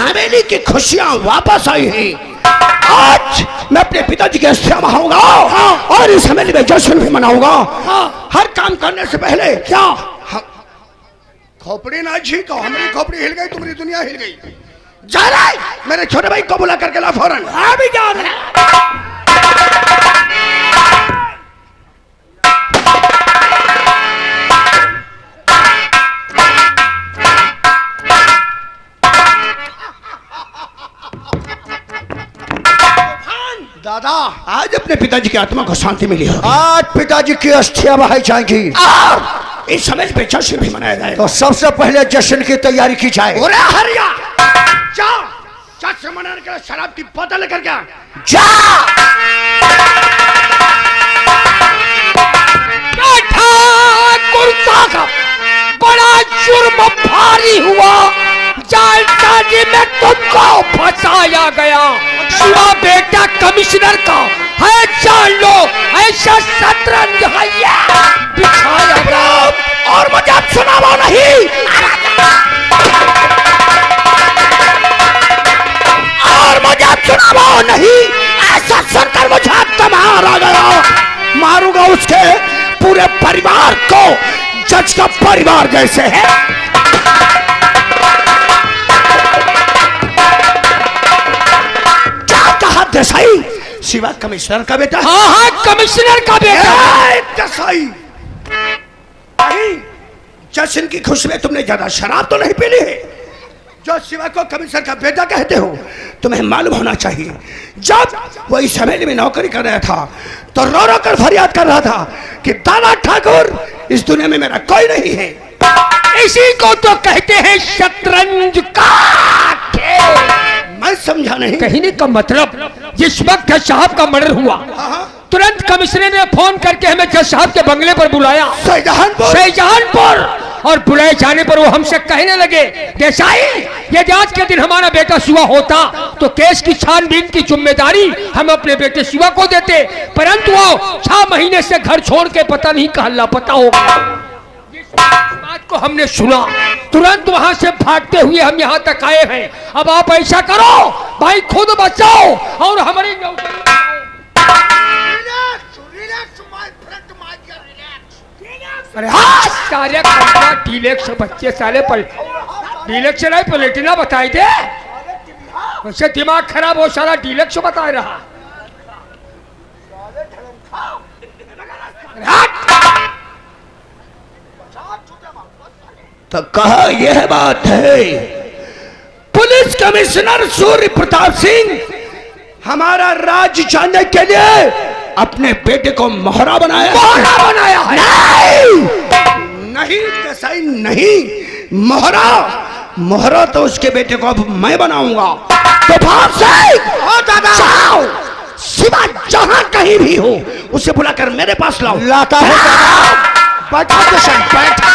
हवेली की खुशियां वापस आई हैं। आज मैं अपने पिताजी के अस्थियां बहाऊंगा और इस हवेली में जश्न भी मनाऊंगा। हर काम करने से पहले क्या खोपड़ी ना झीको, हमारी खोपड़ी हिल गई, तुम्हारी दुनिया हिल गई। जा रहा है मेरे छोटे भाई को बुला करके ला फौरन। भी जा रहा दादा, आज अपने पिताजी की आत्मा को शांति मिली है। आज पिताजी की अस्थियां बहाई जाएंगी। इस समय पे जश्न भी मनाया जाएगा। तो सबसे पहले जश्न की तैयारी की जाए। हरिया जाओ, जश्न मनाने के लिए शराब की बोतल लेकर के जा। ठाकुर बड़ा जुर्म भारी हुआ, जालसाजी में तुमको फंसाया गया। शिवा बेटा कमिश्नर का है, जान लो ऐसा शतरंज बिछाया गया। और मुझे अब सुनाओ नहीं, और मुझे अब सुनाओ नहीं। ऐसा सुनकर मुझे तमार आ गया। मारूंगा उसके पूरे परिवार को, जज का परिवार जैसे है। देसाई शिवा कमिश्नर का बेटा। हाँ हाँ, कमिश्नर का बेटा। देसाई जश्न की खुशी में तुमने ज्यादा शराब तो नहीं पी ली है जो शिवा को कमिश्नर का बेटा कहते हो? तुम्हें मालूम होना चाहिए, जब वो इस हवेली में नौकरी कर रहा था तो रो रो कर फरियाद कर रहा था कि दादा ठाकुर इस दुनिया में मेरा कोई नहीं है। इसी को तो कहते हैं शतरंज का खेल। मैं समझा नहीं। कहने का मतलब, जिस वक्त जज साहब का मर्डर हुआ तुरंत कमिश्नर ने फोन करके हमें जज साहब के बंगले पर बुलाया, शाहजहानपुर। और बुलाए जाने पर वो हमसे कहने लगे, देसाई यदि आज के दिन हमारा बेटा शिवा होता तो केस की छानबीन की जिम्मेदारी हम अपने बेटे शिवा को देते, परंतु वो 6 महीने से घर छोड़ के पता नहीं कहां लापता हो गया। बात को हमने सुना, तुरंत वहां से भागते हुए हम यहाँ तक आए हैं। अब आप ऐसा करो भाई, खुद बचाओ और हमारी नौकरी डीलेक्स बच्चे साले पल डीलेक्स नहीं पलटना बताई दे। वैसे दिमाग खराब हो, सारा डीलेक्स बता रहा। तो कहा यह बात है, पुलिस कमिश्नर सूर्य प्रताप सिंह हमारा राज जानने के लिए अपने बेटे को मोहरा बनाया है। नहीं देसाई नहीं, मोहरा तो उसके बेटे को अब मैं बनाऊंगा। तो भाग से जाओ, शिवा जहां कहीं भी हो उसे बुलाकर मेरे पास लाओ। लाता है। बैठा किशन, बैठा।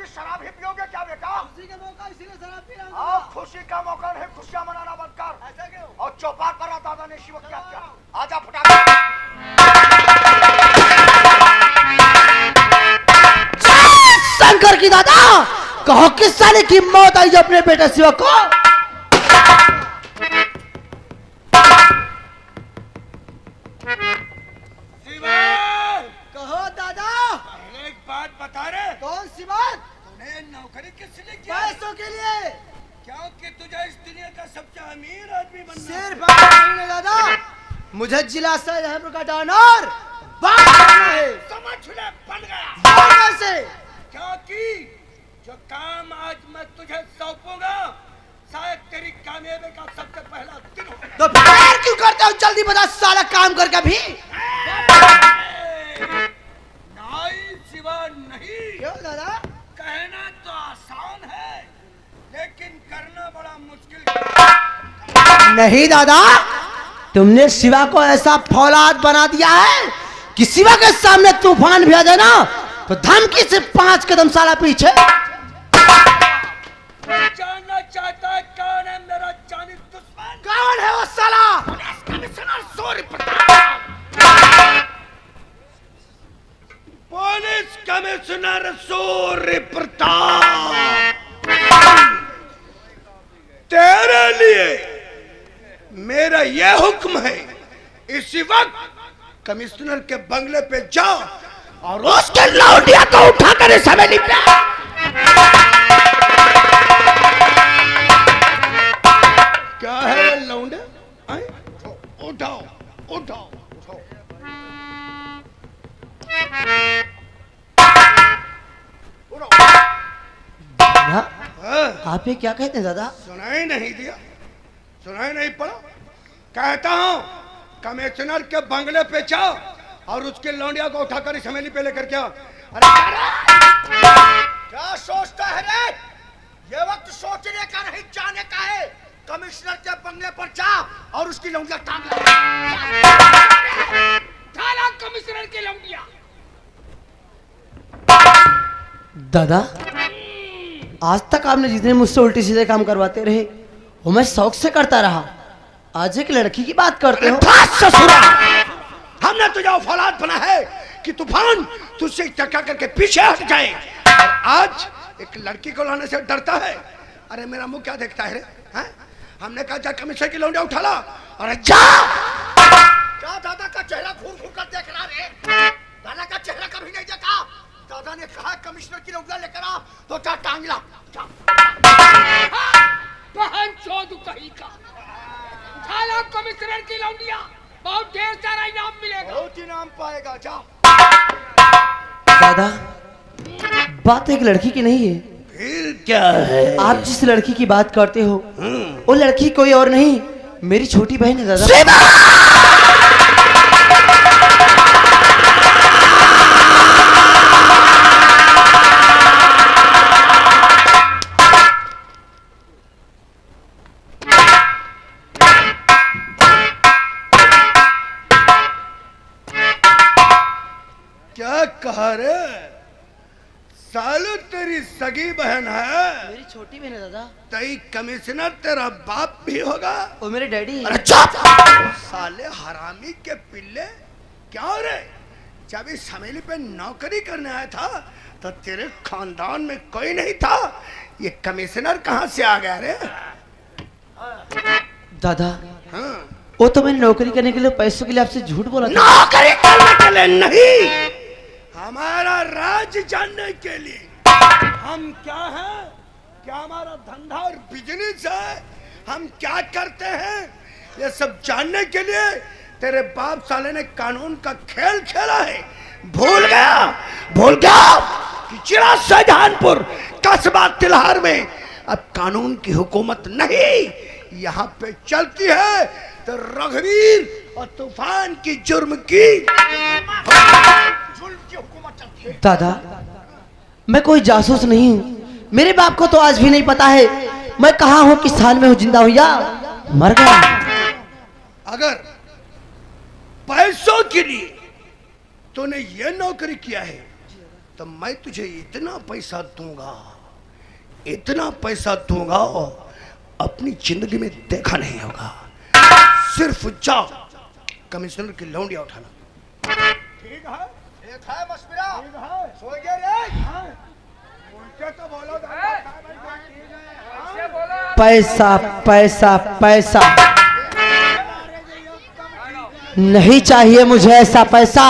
शराब ही पियोगे क्या बेटा? खुशी का मौका, इसीलिए शराब पी रहा हूं। खुशी का मौका है, खुशियां मनाना बंद कर। ऐसा क्यों? और चौपाल पर दादा ने शिव क्या किया? आजा फटाफट। शंकर की दादा, कहो किस साले की मौत आई जो अपने बेटे शिवा को? कहो दादा। पहले एक बात बता रहे। कौन सी बात? नौकरी किस लिए किया? पैसों के लिए। क्योंकि तुझे इस दुनिया का सबसे अमीर आदमी बनना है। सिर्फ नहीं दादा, मुझे जिला शाहजहानपुर का डॉनर बनना है। समझ ले, बन गया। से क्योंकि जो काम आज मैं तुझे सौंपूंगा शायद तेरी कामयाबी का सबसे पहला दिन हो। तो फिर क्यों करते हो? जल्दी बता साला, काम करके भी। नहीं शिवा नहीं। क्यों दादा? कहना तो आसान है लेकिन करना बड़ा मुश्किल। नहीं दादा, तुमने शिवा को ऐसा फौलाद बना दिया है कि शिवा के सामने तूफान भी आ जाए ना तो धमकी से 5 कदम साला पीछे। जानना चाहता है कौन है मेरा जानी दुश्मन? कौन है वो साला? Commissioner Surya Pratap, police commissioner Surya Pratap, तेरे लिए मेरा यह हुक्म है, इसी वक्त कमिश्नर के बंगले पे जाओ और उसके लौंडिया को उठाकर इस हवेली पे क्या है लौंडे? उठाओ उठाओ आप ये क्या कहते हैं दादा? सुनाई नहीं दिया, सुनाई नहीं पड़ा। कहता हूं कमिश्नर के बंगले पे जाओ और उसके लौंडिया को उठाकर इस हवेली पे लेकर के आओ। अरे क्या सोचता है रे? ये वक्त सोचने का नहीं, जाने का है। कमिश्नर के बंगले पर जा और उसकी लौंडिया टांग ला। कमिश्नर की लौंडिया। दादा, आज तक आपने जितने मुझसे उल्टे सीधे काम करवाते रहे वो मैं शौक से करता रहा, आज एक लड़की की बात करते हो। ससुरा, हमने तुझे औलाद बना है कि तूफान तुझसे टक्कर करके पीछे हट जाए और आज एक लड़की को लाने से डरता है। अरे मेरा मुंह क्या देखता है रे? हैं? हमने कहा जा कमिश्नर की लौंडिया उठा ला। अरे जा। क्या दादा का चेहरा घूर घूर कर देख रहा रे? दादा का चेहरा कभी नहीं देखा। दादा ने कहा कमिश्नर की लौंडिया लेकर आ तो जा टांग ला। बहन चोद कहीं का उठा ला कमिश्नर की लौंडिया, बहुत ढेर सारा इनाम मिलेगा। बहुत इनाम पाएगा, जा। दादा, बात एक लड़की की नहीं है। फिर क्या है? आप जिस लड़की की बात करते हो वो लड़की कोई और नहीं, मेरी छोटी बहन है दादा। क्या कहा रे? सालू तेरी सगी बहन है? मेरी छोटी बहन है दादा। तई कमिश्नर तेरा बाप भी होगा? वो मेरे डैडी हैं। अरे चुप! साले हरामी के पिल्ले, क्या रे? जब इस हवेली पे नौकरी करने आया था तो तेरे खानदान में कोई नहीं था, ये कमिश्नर कहाँ से आ गया रे? दादा, हाँ। वो तो मैंने नौकरी करने के लिए, पैसों के लिए आपसे झूठ बोला था। नौकरी करने के लिए नहीं, हमारा राज जानने के लिए। हम क्या हैं, क्या हमारा धंधा और बिजनेस है, हम क्या करते हैं, ये सब जानने के लिए तेरे बाप साले ने कानून का खेल खेला है। भूल गया कि जिला शाहजहानपुर कस्बा तिलहार में अब कानून की हुकूमत नहीं यहाँ पे चलती है, तो रघुवीर और तूफान की जुर्म की हुकूमत चलती है। दादा, मैं कोई जासूस नहीं हूँ। मेरे बाप को तो आज भी नहीं पता है मैं कहाँ हूँ, किस हाल में हूँ, जिंदा हूँ या मर गया। अगर पैसों के लिए तूने ये नौकरी किया है तो मैं तुझे इतना पैसा दूंगा अपनी जिंदगी में देखा नहीं होगा। सिर्फ जा कमिश्नर की लौंडिया उठाना। ठीक है मशविरा। सो गए रे? उनके तो बोलो पैसा पैसा पैसा नहीं चाहिए मुझे ऐसा पैसा।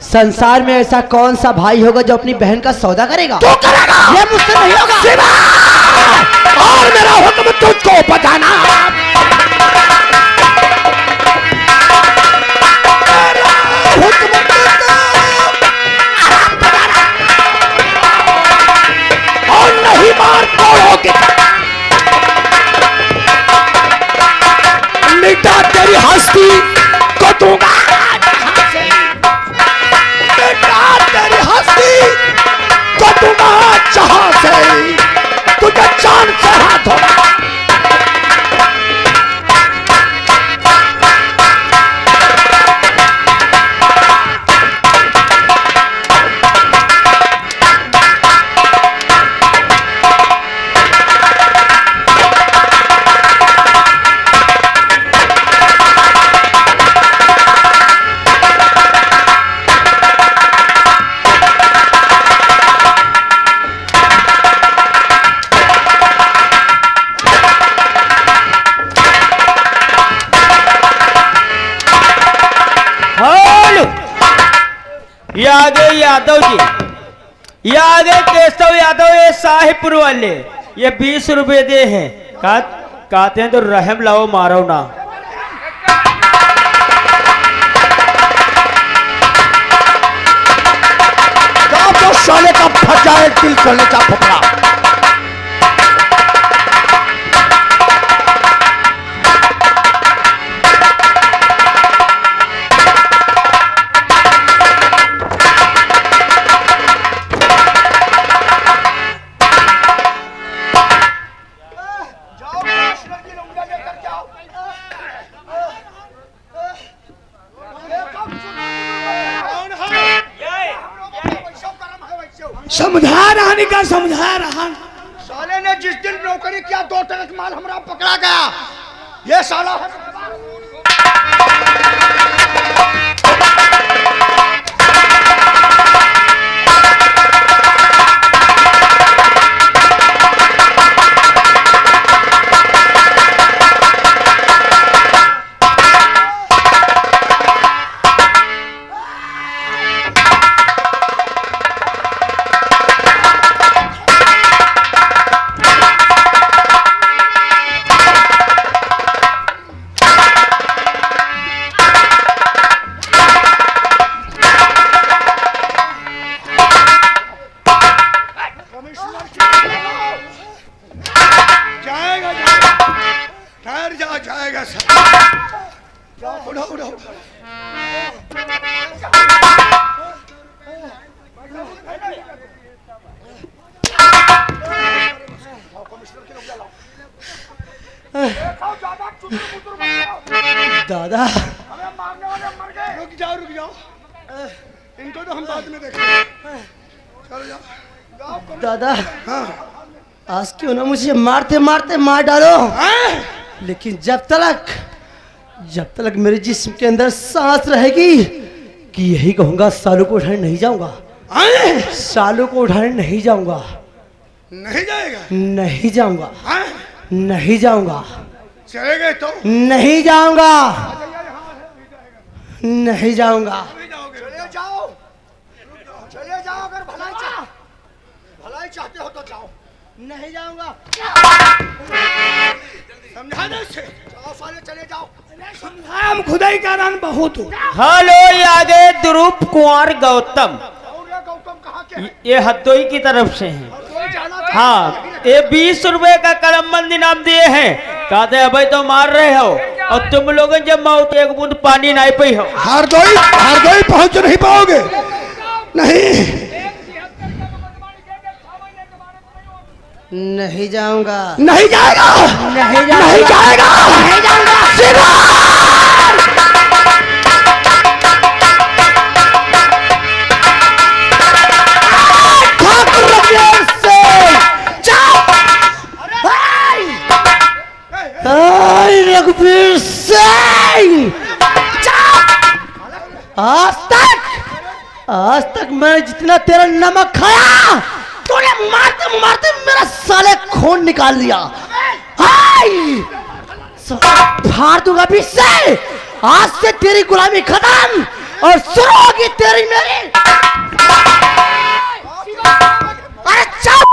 संसार में ऐसा कौन सा भाई होगा जो अपनी बहन का सौदा करेगा? तू करेगा, ये मुझसे नहीं होगा। शिवा! और मेरा हुक्म तुझको बताना। और नहीं मार तोड़ोगे, मिटा तेरी हस्ती को दूंगा, मिटा तेरी हस्ती को दूंगा जहां से तुझे चांद से हाथ होगा। ये आगे यादव जी, ये आगे केशव यादव, ये साहिबपुर वाले, ये 20 रुपए दे हैं। कहते हैं तो रहम लाओ मारो ना। तो साले का फट जाए दिल चलने का फपड़ा। समझा रहा का समझा रहा। साले ने जिस दिन नौकरी किया 2 ट्रक माल हमारा पकड़ा गया। ये साला जाएगा सर। उड़ो उड़ो। दादा रुक जाओ रुक जाओ, इनको तो हम बाद में देखेंगे। चलो जाओ दादा। हाँ आज क्यों ना मुझे मारते मारते मार डालो, लेकिन जब तक मेरे जिस्म के अंदर सांस रहेगी कि यही कहूंगा, सालू को उठाने नहीं जाऊंगा। सालू को उठाने नहीं जाऊंगा। नहीं जाएगा? नहीं जाऊंगा। नहीं जाऊंगा। चले गए तो नहीं जाऊंगा। नहीं जाऊंगा। चले जाओ, चले जाओ। अगर भलाई चाहते हो तो जाओ। नहीं जाऊंगा। समझा दो इसे। जाओ साले, चले जाओ। हम खुदाई का रान बहुत हो। हेलो, ये आगे द्रुप कुंवर गौतम, गौतम कहाँ के? ये हद्दोई की तरफ से हैं। जाना हाँ, ये 20 रुपए का कलमबंद इनाम दिए हैं। कहते हैं भाई तो मार रहे हो और तुम लोग जब मौत एक बूंद पानी नहीं पी हो। हरदोई पहुंच नहीं पाओगे। नहीं नहीं जाऊंगा। नहीं जाएगा। नहीं जाऊंगा। नहीं जाएगा। नहीं जाऊंगा। रघुवीर सिंह, आज तक मैंने जितना तेरा नमक खाया, तूने मारते मारते मेरा साले खून निकाल लिया। फाड़ दूंगा भी से। आज से तेरी गुलामी खत्म और शुरू होगी तेरी मेरी। अरे चल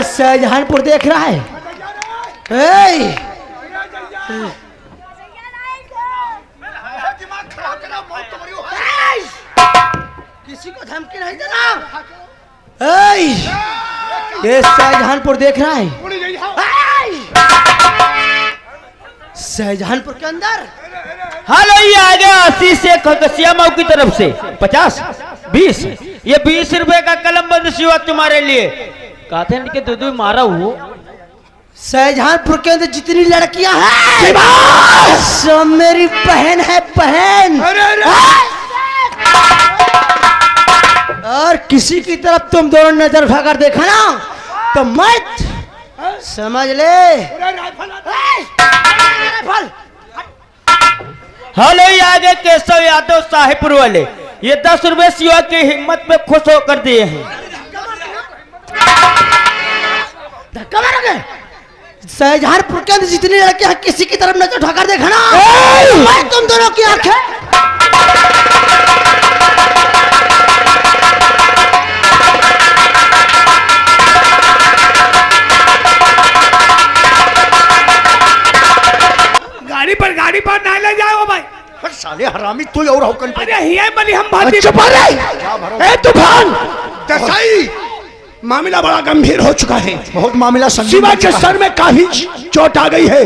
शाहजहानपुर देख रहा है? किसी को धमकी नहीं देना। ये शाहजहानपुर देख रहा है? शाहजहानपुर के अंदर। हेलो, ये आ गया 80 से खगसिया मऊ की तरफ से 50 20, ये 20 रुपए का कलमबंद सिवा तुम्हारे लिए। कहते हैं कि दूध मारा हो। शाहजहानपुर के अंदर जितनी लड़कियां हैं सब मेरी बहन है, बहन। और किसी की तरफ तुम दोनों नजर उठाकर देखा ना तो मत समझ ले। हेलो, ये आगे केशव यादव साहिबपुर वाले, ये 10 रुपए सिवा की हिम्मत पे खुश होकर दिए हैं। लगे? शाहजहांपुर के अंदर जितनी लड़कियां हैं किसी की तरफ नजर उठाकर देखना, मैं तुम दोनों की आंखें। गाड़ी पर ना ले जाओ भाई। साले हरामी तू और हुकन पे अरे हिया बली हम बात चुप रहे। ए तूफान दसाई, मामला बड़ा गंभीर हो चुका है। बहुत मामला शिवा के सर में काफी चोट आ गई है।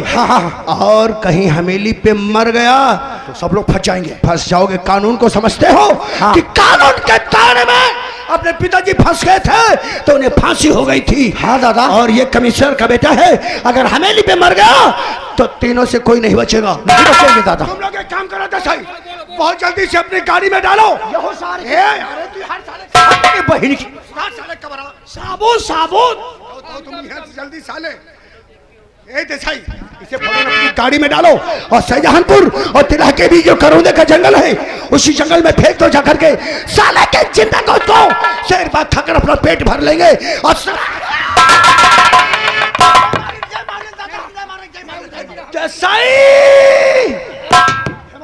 और कहीं हवेली पे मर गया तो सब लोग फंस जाएंगे। फंस जाओगे। कानून को समझते हो कि कानून के तारे में अपने पिताजी फंस गए थे तो उन्हें फांसी हो गई थी। हाँ दादा। और ये कमिश्नर का बेटा है, अगर हवेली पे मर गया तो तीनों से कोई नहीं बचेगा। नहीं बचेंगे दादा। तुम लोग एक काम करो दसाई, बहुत जल्दी से अपनी गाड़ी में डालो। अरे तू हर साले बहन की साले कबरा साबुन साबुन तो तुम यहाँ से जल्दी साले। ए देसाई इसे फौरन अपनी गाड़ी में डालो और शाहजहांपुर और तिला के बीच जो करौंदे का जंगल है उसी जंगल में फेंक दो जाकर के। साले के जिंदा को दो शेर बात खाकर अपना पेट भर लेंगे। और देसाई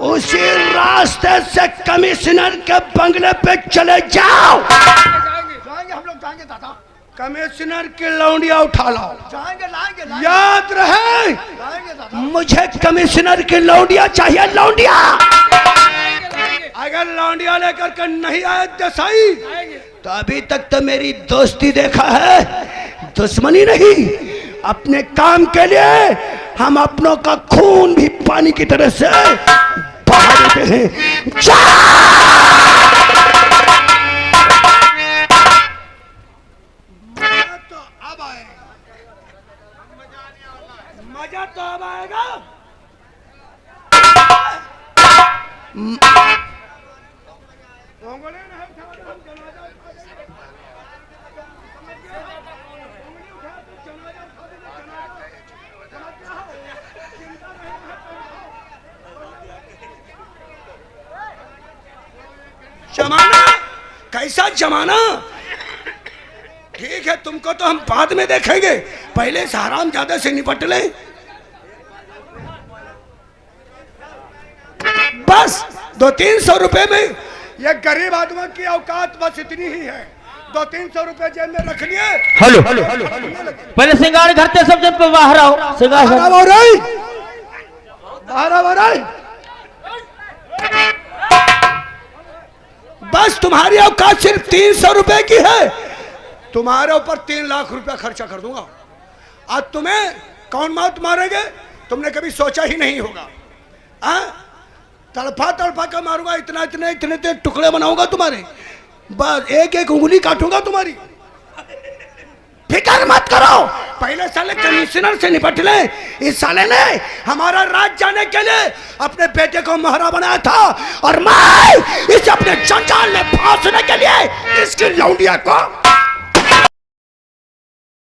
उसी रास्ते से कमिश्नर के बंगले पे चले जाओ। जाएंगे हम लोग जाएंगे दादा। कमिश्नर की लौंडिया उठा लाओ। जाएंगे लाएंगे याद रहे लाएंगे दादा। मुझे कमिश्नर की लौंडिया चाहिए। लौंडिया अगर लौंडिया लेकर के नहीं आए देसाई तो अभी तक तो मेरी दोस्ती देखा है, दुश्मनी नहीं। अपने काम के लिए हम अपनों का खून भी पानी की तरह से बहा देते हैं। मजा तो अब आएगा। जमाना कैसा जमाना। ठीक है, तुमको तो हम बाद में देखेंगे, पहले से हरामजादे से निपट ले। बस 200-300 रुपए में ये गरीब आदमी की औकात बस इतनी ही है। 200-300 रुपए जेब में रख लिए। हेलो पहले सिंगार घर से सब जन पे बाहर आओ। सिंगार बस तुम्हारी औकात सिर्फ 300 रुपए की है। तुम्हारे ऊपर 3 लाख रुपया खर्चा कर दूंगा। आज तुम्हें कौन मौत मारेंगे तुमने कभी सोचा ही नहीं होगा। तड़फा तड़फा कर मारूंगा, इतना इतने इतने इतने टुकड़े बनाऊंगा तुम्हारे। बस एक एक उंगली काटूंगा तुम्हारी। फिक्र मत करो, पहले साले कमिश्नर से निपट ले। इस साले ने हमारा राज जाने के लिए अपने बेटे को मोहरा बनाया था और मैं इसे अपने जंजाल में फांसने के लिए इसकी लौंडिया को